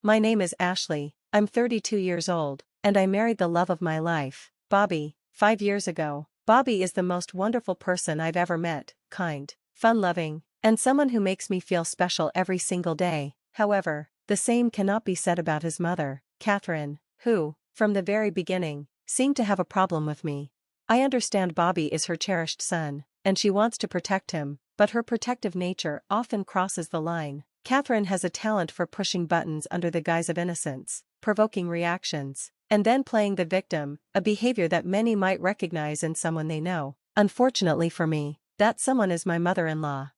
My name is Ashley, I'm 32 years old, and I married the love of my life, Bobby, 5 years ago. Bobby is the most wonderful person I've ever met, kind, fun-loving, and someone who makes me feel special every single day. However, the same cannot be said about his mother, Catherine, who, from the very beginning, seemed to have a problem with me. I understand Bobby is her cherished son, and she wants to protect him, but her protective nature often crosses the line. Catherine has a talent for pushing buttons under the guise of innocence, provoking reactions, and then playing the victim, a behavior that many might recognize in someone they know. Unfortunately for me, that someone is my mother-in-law.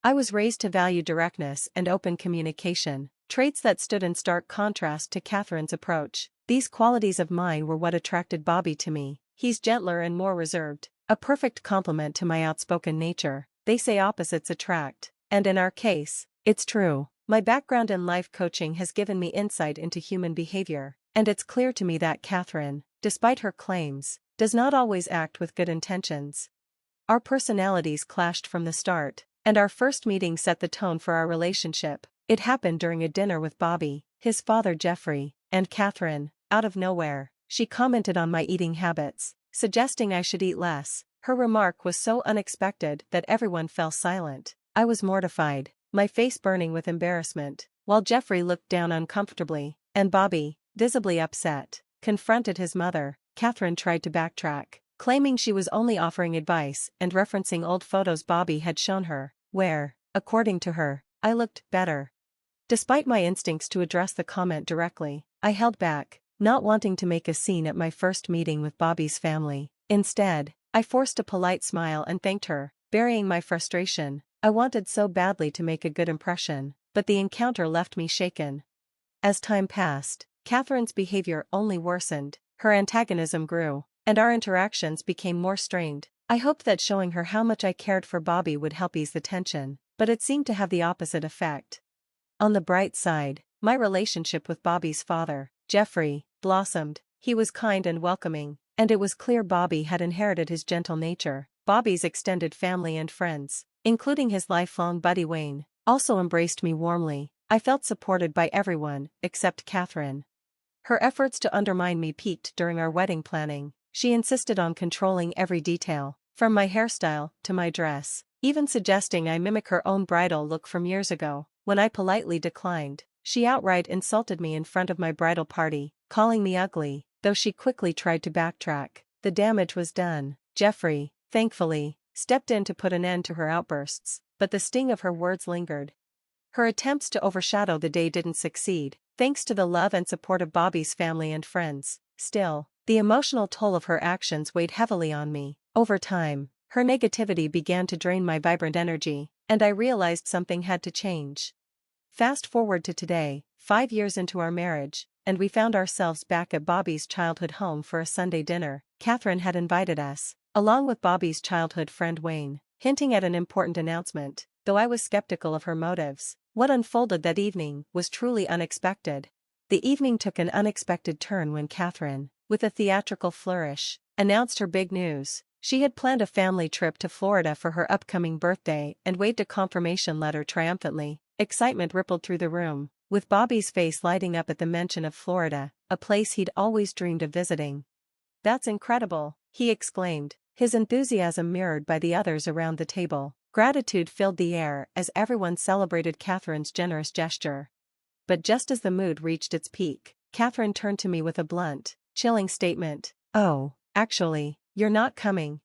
I was raised to value directness and open communication, traits that stood in stark contrast to Catherine's approach. These qualities of mine were what attracted Bobby to me. He's gentler and more reserved, a perfect complement to my outspoken nature. They say opposites attract, and in our case, it's true. My background in life coaching has given me insight into human behavior, and it's clear to me that Catherine, despite her claims, does not always act with good intentions. Our personalities clashed from the start, and our first meeting set the tone for our relationship. It happened during a dinner with Bobby, his father Jeffrey, and Catherine. Out of nowhere, she commented on my eating habits, suggesting I should eat less. Her remark was so unexpected that everyone fell silent. I was mortified, my face burning with embarrassment, while Jeffrey looked down uncomfortably, and Bobby, visibly upset, confronted his mother. Catherine tried to backtrack, claiming she was only offering advice and referencing old photos Bobby had shown her, where, according to her, I looked better. Despite my instincts to address the comment directly, I held back, not wanting to make a scene at my first meeting with Bobby's family. Instead, I forced a polite smile and thanked her, burying my frustration. I wanted so badly to make a good impression, but the encounter left me shaken. As time passed, Catherine's behavior only worsened, her antagonism grew, and our interactions became more strained. I hoped that showing her how much I cared for Bobby would help ease the tension, but it seemed to have the opposite effect. On the bright side, my relationship with Bobby's father, Jeffrey, blossomed. He was kind and welcoming, and it was clear Bobby had inherited his gentle nature. Bobby's extended family and friends, including his lifelong buddy Wayne, also embraced me warmly. I felt supported by everyone, except Catherine. Her efforts to undermine me peaked during our wedding planning. She insisted on controlling every detail, from my hairstyle to my dress, even suggesting I mimic her own bridal look from years ago. When I politely declined, she outright insulted me in front of my bridal party, calling me ugly. Though she quickly tried to backtrack, the damage was done. Jeffrey, thankfully, stepped in to put an end to her outbursts, but the sting of her words lingered. Her attempts to overshadow the day didn't succeed, thanks to the love and support of Bobby's family and friends. Still, the emotional toll of her actions weighed heavily on me. Over time, her negativity began to drain my vibrant energy, and I realized something had to change. Fast forward to today, 5 years into our marriage, and we found ourselves back at Bobby's childhood home for a Sunday dinner. Catherine had invited us, along with Bobby's childhood friend Wayne, hinting at an important announcement, though I was skeptical of her motives. What unfolded that evening was truly unexpected. The evening took an unexpected turn when Catherine, with a theatrical flourish, announced her big news. She had planned a family trip to Florida for her upcoming birthday and waved a confirmation letter triumphantly. Excitement rippled through the room, with Bobby's face lighting up at the mention of Florida, a place he'd always dreamed of visiting. "That's incredible," he exclaimed, his enthusiasm mirrored by the others around the table. Gratitude filled the air as everyone celebrated Catherine's generous gesture. But just as the mood reached its peak, Catherine turned to me with a blunt, chilling statement. "Oh, actually, you're not coming."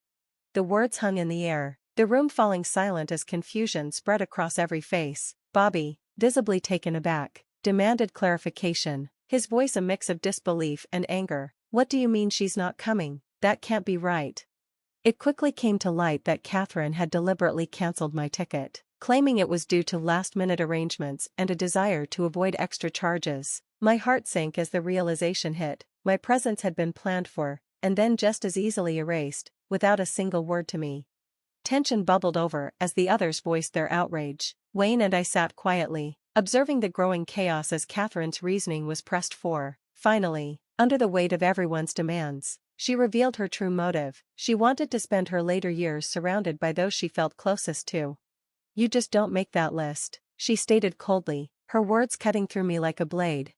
The words hung in the air, the room falling silent as confusion spread across every face. Bobby, visibly taken aback, demanded clarification, his voice a mix of disbelief and anger. "What do you mean she's not coming? That can't be right." It quickly came to light that Catherine had deliberately cancelled my ticket, claiming it was due to last-minute arrangements and a desire to avoid extra charges. My heart sank as the realization hit. My presence had been planned for, and then just as easily erased, without a single word to me. Tension bubbled over as the others voiced their outrage. Wayne and I sat quietly, observing the growing chaos as Catherine's reasoning was pressed for. Finally, under the weight of everyone's demands, she revealed her true motive. She wanted to spend her later years surrounded by those she felt closest to. "You just don't make that list," she stated coldly, her words cutting through me like a blade.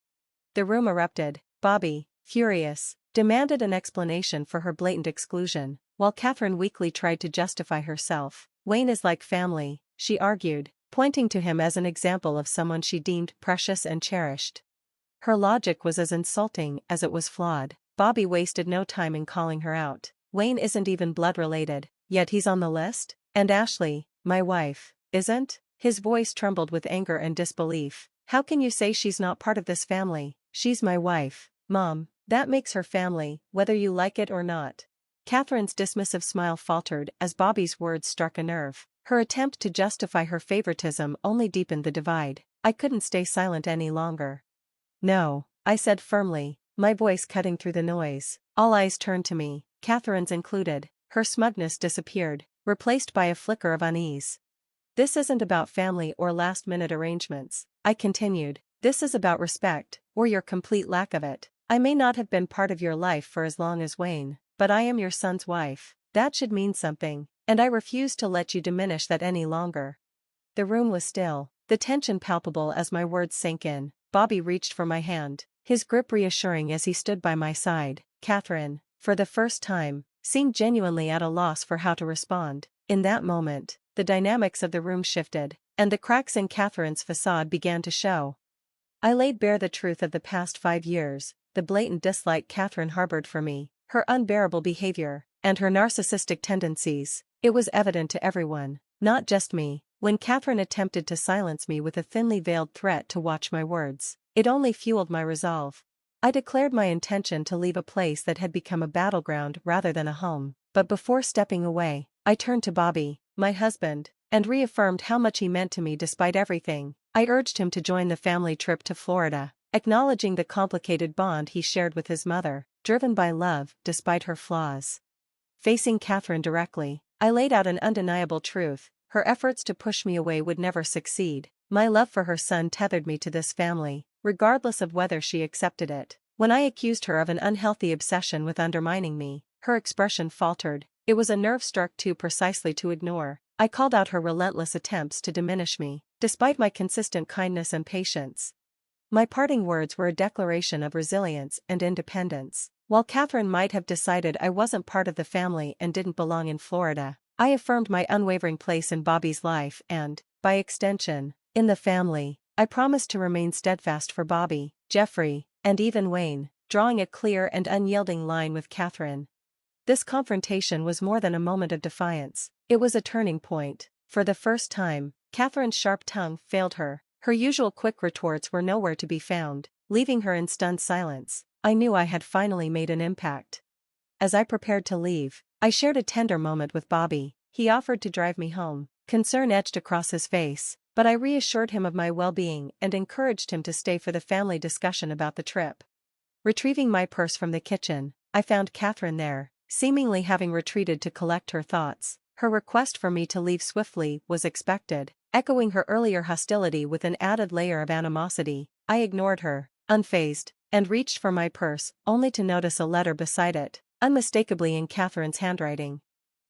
The room erupted. Bobby, furious, demanded an explanation for her blatant exclusion, while Catherine weakly tried to justify herself. Wayne is like family, she argued, pointing to him as an example of someone she deemed precious and cherished. Her logic was as insulting as it was flawed. Bobby wasted no time in calling her out. Wayne isn't even blood related, yet he's on the list? And Ashley, my wife, isn't? His voice trembled with anger and disbelief. How can you say she's not part of this family? She's my wife, Mom. That makes her family, whether you like it or not. Catherine's dismissive smile faltered as Bobby's words struck a nerve. Her attempt to justify her favoritism only deepened the divide. I couldn't stay silent any longer. No, I said firmly, my voice cutting through the noise. All eyes turned to me, Catherine's included. Her smugness disappeared, replaced by a flicker of unease. This isn't about family or last-minute arrangements, I continued. This is about respect, or your complete lack of it. I may not have been part of your life for as long as Wayne, but I am your son's wife. That should mean something, and I refuse to let you diminish that any longer. The room was still, the tension palpable as my words sank in. Bobby reached for my hand, his grip reassuring as he stood by my side. Catherine, for the first time, seemed genuinely at a loss for how to respond. In that moment, the dynamics of the room shifted, and the cracks in Catherine's facade began to show. I laid bare the truth of the past 5 years, the blatant dislike Catherine harbored for me, her unbearable behavior, and her narcissistic tendencies. It was evident to everyone, not just me. When Catherine attempted to silence me with a thinly veiled threat to watch my words, it only fueled my resolve. I declared my intention to leave a place that had become a battleground rather than a home, but before stepping away, I turned to Bobby, my husband, and reaffirmed how much he meant to me despite everything. I urged him to join the family trip to Florida, acknowledging the complicated bond he shared with his mother, driven by love despite her flaws. Facing Catherine directly, I laid out an undeniable truth. Her efforts to push me away would never succeed. My love for her son tethered me to this family, regardless of whether she accepted it. When I accused her of an unhealthy obsession with undermining me, her expression faltered. It was a nerve struck too precisely to ignore. I called out her relentless attempts to diminish me, despite my consistent kindness and patience. My parting words were a declaration of resilience and independence. While Catherine might have decided I wasn't part of the family and didn't belong in Florida, I affirmed my unwavering place in Bobby's life and, by extension, in the family. I promised to remain steadfast for Bobby, Jeffrey, and even Wayne, drawing a clear and unyielding line with Catherine. This confrontation was more than a moment of defiance. It was a turning point. For the first time, Catherine's sharp tongue failed her. Her usual quick retorts were nowhere to be found, leaving her in stunned silence. I knew I had finally made an impact. As I prepared to leave, I shared a tender moment with Bobby. He offered to drive me home. Concern etched across his face, but I reassured him of my well-being and encouraged him to stay for the family discussion about the trip. Retrieving my purse from the kitchen, I found Catherine there, seemingly having retreated to collect her thoughts. Her request for me to leave swiftly was expected, echoing her earlier hostility with an added layer of animosity. I ignored her, unfazed, and reached for my purse, only to notice a letter beside it, unmistakably in Catherine's handwriting.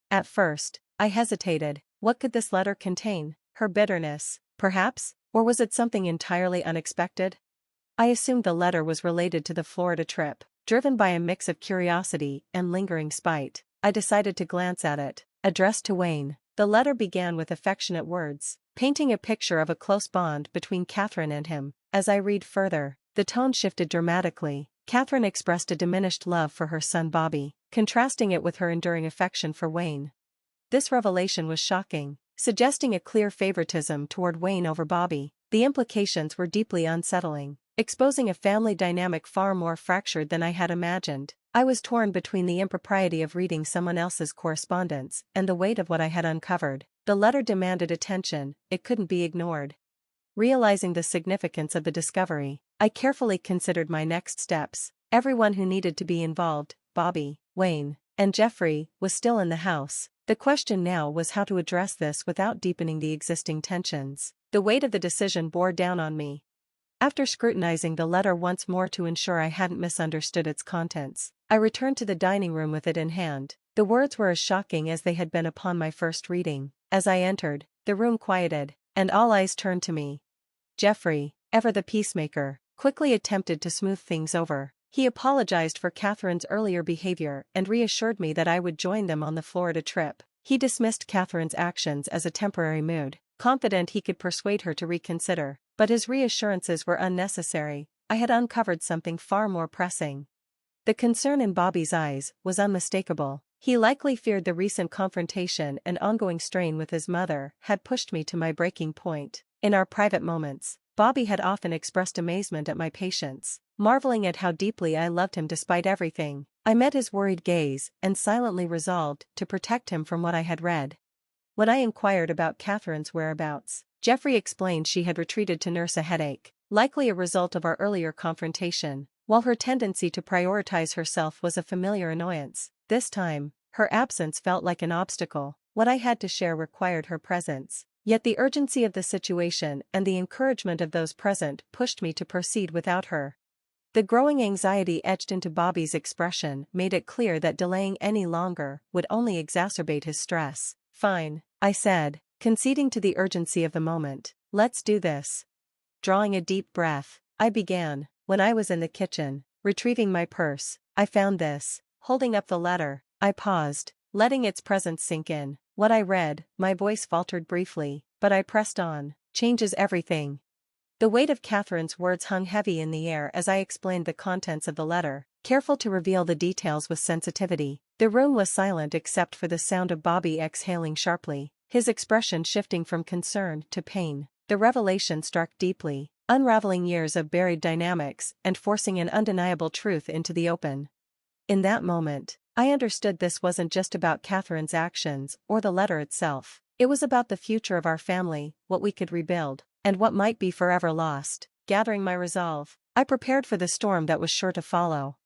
At first, I hesitated. What could this letter contain? Her bitterness, perhaps? Or was it something entirely unexpected? I assumed the letter was related to the Florida trip. Driven by a mix of curiosity and lingering spite, I decided to glance at it. Addressed to Wayne, the letter began with affectionate words, painting a picture of a close bond between Catherine and him. As I read further, the tone shifted dramatically. Catherine expressed a diminished love for her son Bobby, contrasting it with her enduring affection for Wayne. This revelation was shocking, suggesting a clear favoritism toward Wayne over Bobby. The implications were deeply unsettling, exposing a family dynamic far more fractured than I had imagined. I was torn between the impropriety of reading someone else's correspondence and the weight of what I had uncovered. The letter demanded attention, it couldn't be ignored. Realizing the significance of the discovery, I carefully considered my next steps. Everyone who needed to be involved, Bobby, Wayne, and Jeffrey, was still in the house. The question now was how to address this without deepening the existing tensions. The weight of the decision bore down on me. After scrutinizing the letter once more to ensure I hadn't misunderstood its contents, I returned to the dining room with it in hand. The words were as shocking as they had been upon my first reading. As I entered, the room quieted, and all eyes turned to me. Jeffrey, ever the peacemaker, quickly attempted to smooth things over. He apologized for Catherine's earlier behavior and reassured me that I would join them on the Florida trip. He dismissed Catherine's actions as a temporary mood, confident he could persuade her to reconsider. But his reassurances were unnecessary. I had uncovered something far more pressing. The concern in Bobby's eyes was unmistakable. He likely feared the recent confrontation and ongoing strain with his mother had pushed me to my breaking point. In our private moments, Bobby had often expressed amazement at my patience, marveling at how deeply I loved him despite everything. I met his worried gaze and silently resolved to protect him from what I had read. When I inquired about Catherine's whereabouts, Jeffrey explained she had retreated to nurse a headache, likely a result of our earlier confrontation. While her tendency to prioritize herself was a familiar annoyance, this time, her absence felt like an obstacle. What I had to share required her presence. Yet the urgency of the situation and the encouragement of those present pushed me to proceed without her. The growing anxiety etched into Bobby's expression made it clear that delaying any longer would only exacerbate his stress. "Fine," I said, conceding to the urgency of the moment. "Let's do this." Drawing a deep breath, I began. When I was in the kitchen, retrieving my purse, I found this. Holding up the letter, I paused, letting its presence sink in. What I read, my voice faltered briefly, but I pressed on. "Changes everything." The weight of Catherine's words hung heavy in the air as I explained the contents of the letter, careful to reveal the details with sensitivity. The room was silent except for the sound of Bobby exhaling sharply, his expression shifting from concern to pain. The revelation struck deeply, unraveling years of buried dynamics and forcing an undeniable truth into the open. In that moment, I understood this wasn't just about Catherine's actions or the letter itself. It was about the future of our family, what we could rebuild, and what might be forever lost. Gathering my resolve, I prepared for the storm that was sure to follow.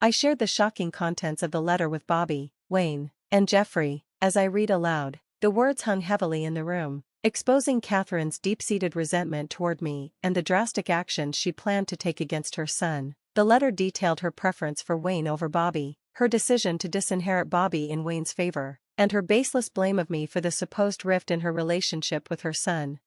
I shared the shocking contents of the letter with Bobby, Wayne, and Jeffrey. As I read aloud, the words hung heavily in the room, exposing Catherine's deep-seated resentment toward me and the drastic actions she planned to take against her son. The letter detailed her preference for Wayne over Bobby, her decision to disinherit Bobby in Wayne's favor, and her baseless blame of me for the supposed rift in her relationship with her son.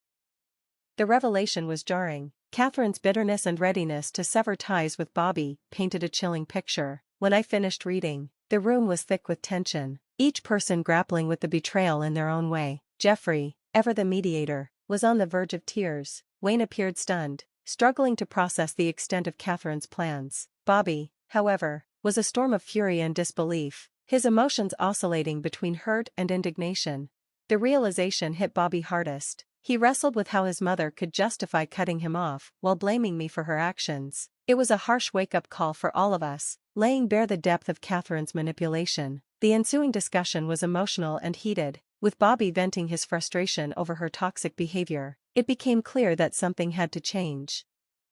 The revelation was jarring. Catherine's bitterness and readiness to sever ties with Bobby painted a chilling picture. When I finished reading, the room was thick with tension, each person grappling with the betrayal in their own way. Jeffrey, ever the mediator, was on the verge of tears. Wayne appeared stunned, struggling to process the extent of Catherine's plans. Bobby, however, was a storm of fury and disbelief, his emotions oscillating between hurt and indignation. The realization hit Bobby hardest. He wrestled with how his mother could justify cutting him off while blaming me for her actions. It was a harsh wake-up call for all of us, laying bare the depth of Catherine's manipulation. The ensuing discussion was emotional and heated, with Bobby venting his frustration over her toxic behavior. It became clear that something had to change.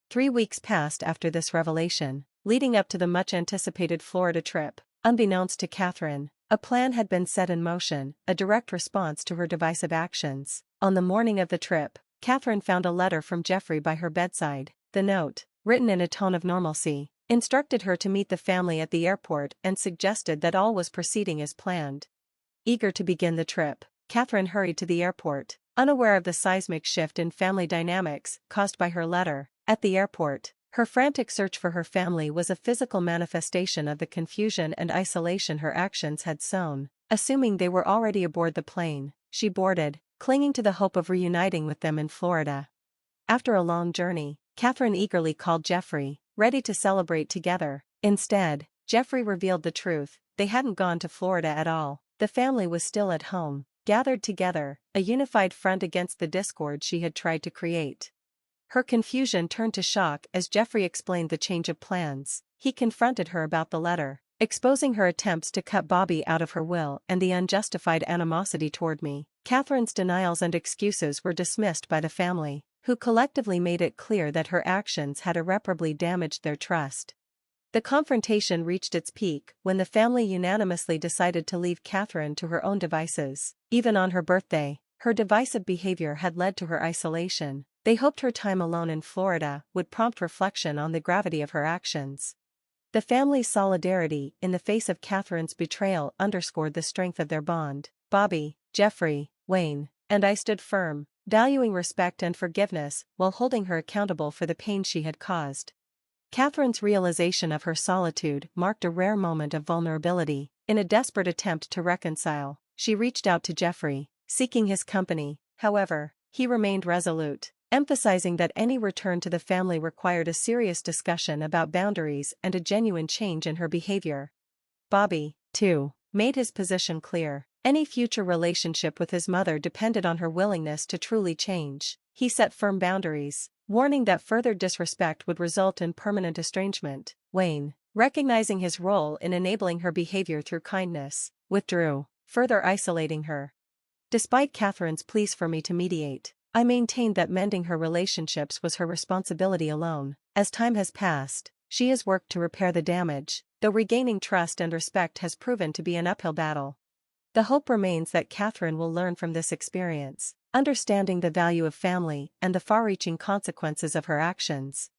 3 weeks passed after this revelation, leading up to the much-anticipated Florida trip. Unbeknownst to Catherine, a plan had been set in motion, a direct response to her divisive actions. On the morning of the trip, Catherine found a letter from Jeffrey by her bedside. The note, written in a tone of normalcy, instructed her to meet the family at the airport and suggested that all was proceeding as planned. Eager to begin the trip, Catherine hurried to the airport, unaware of the seismic shift in family dynamics caused by her letter. At the airport, her frantic search for her family was a physical manifestation of the confusion and isolation her actions had sown. Assuming they were already aboard the plane, she boarded, clinging to the hope of reuniting with them in Florida. After a long journey, Catherine eagerly called Jeffrey, ready to celebrate together. Instead, Jeffrey revealed the truth: they hadn't gone to Florida at all. The family was still at home, gathered together, a unified front against the discord she had tried to create. Her confusion turned to shock as Jeffrey explained the change of plans. He confronted her about the letter, exposing her attempts to cut Bobby out of her will and the unjustified animosity toward me. Catherine's denials and excuses were dismissed by the family, who collectively made it clear that her actions had irreparably damaged their trust. The confrontation reached its peak when the family unanimously decided to leave Catherine to her own devices. Even on her birthday, her divisive behavior had led to her isolation. They hoped her time alone in Florida would prompt reflection on the gravity of her actions. The family's solidarity in the face of Catherine's betrayal underscored the strength of their bond. Bobby, Jeffrey, Wayne, and I stood firm, valuing respect and forgiveness while holding her accountable for the pain she had caused. Catherine's realization of her solitude marked a rare moment of vulnerability. In a desperate attempt to reconcile, she reached out to Geoffrey, seeking his company. However, he remained resolute, emphasizing that any return to the family required a serious discussion about boundaries and a genuine change in her behavior. Bobby, too, made his position clear. Any future relationship with his mother depended on her willingness to truly change. He set firm boundaries, warning that further disrespect would result in permanent estrangement. Wayne, recognizing his role in enabling her behavior through kindness, withdrew, further isolating her. Despite Catherine's pleas for me to mediate, I maintained that mending her relationships was her responsibility alone. As time has passed, she has worked to repair the damage, though regaining trust and respect has proven to be an uphill battle. The hope remains that Catherine will learn from this experience, understanding the value of family and the far-reaching consequences of her actions.